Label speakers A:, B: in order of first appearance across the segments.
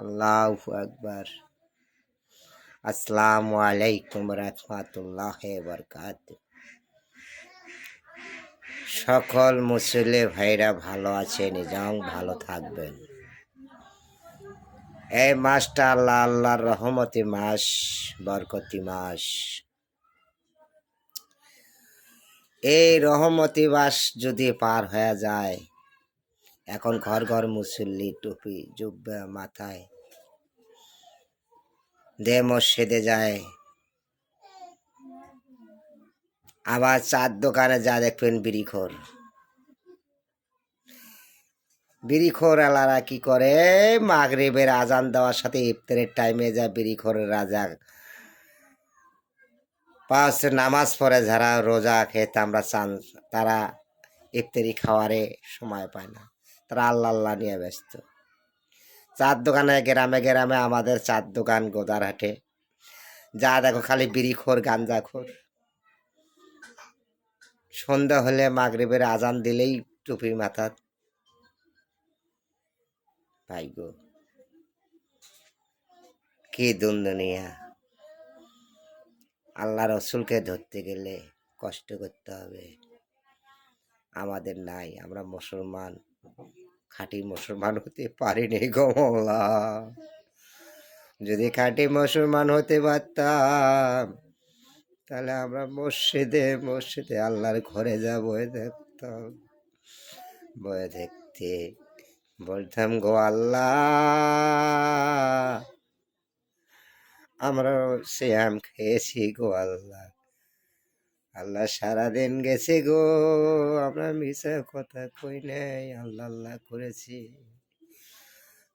A: আল্লাহু আকবার। আসসালামু আলাইকুম রাহমাতুল্লাহি ওয়া বারাকাতুহু। সকল মুসলিম ভাইরা ভালো আছেন এবং ভালো থাকবেন। এই মাসটা আল্লাহর রহমতি মাস, বরকতি মাস। এই রহমতি মাস যদি পার হয়ে যায়, এখন ঘর ঘর মুসল্লি, টুপি জুব্বা মাথায় দে মসজিদে যায়। আবার চার দোকানে যা দেখবেন বিড়িখোর এলারা কি করে, মাগরিবের আজান দেওয়ার সাথে ইফতারের টাইমে যা বিড়িখোরের রাজা পাঁচ নামাজ পড়ে, যারা রোজা খেতে আমরা চান, তারা ইফতারি খাওয়ারে সময় পায় না, তারা আল্লাহ নিয়ে ব্যস্ত। চার দোকানে গ্রামে গ্রামে আমাদের চার দোকান গোদারহাটে যা দেখো খালি বিড়িখোর গাঞ্জাখোর। সন্ধ্যা হলে মাগরিবের আজান দিলেই টুপি মাথা। ভাই গো, কি দুনিয়া! আল্লাহ রসুলকে ধরতে গেলে কষ্ট করতে হবে, আমাদের নাই। আমরা মুসলমান, খাঁটি মুসলমান হতে পারিনি গো মওলা। যদি খাঁটি মুসলমান হতে পারতাম, তাহলে আমরা মসজিদে মসজিদে আল্লাহর ঘরে যা বয়ে দেখতাম, বয়ে দেখতে বলতাম, গো আল্লাহ, আমরা শ্যাম খেয়েছি গো আল্লাহ। আল্লাহ সারাদিন গেছে গো, আমরা মিশা কথা কই নাই, আল্লাহ আল্লাহ করেছি।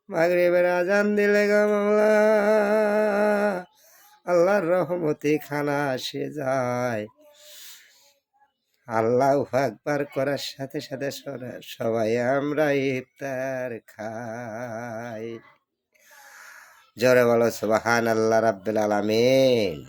A: মাগরিবের আজান দিলে গো মাওলা, আল্লাহর রহমতে খানা আসে যায়। আল্লাহু আকবার করার সাথে সাথে সবাই আমরা ইফতার খাই। জোরে বলো সুবহানাল্লাহ রাব্বিল আলামিন।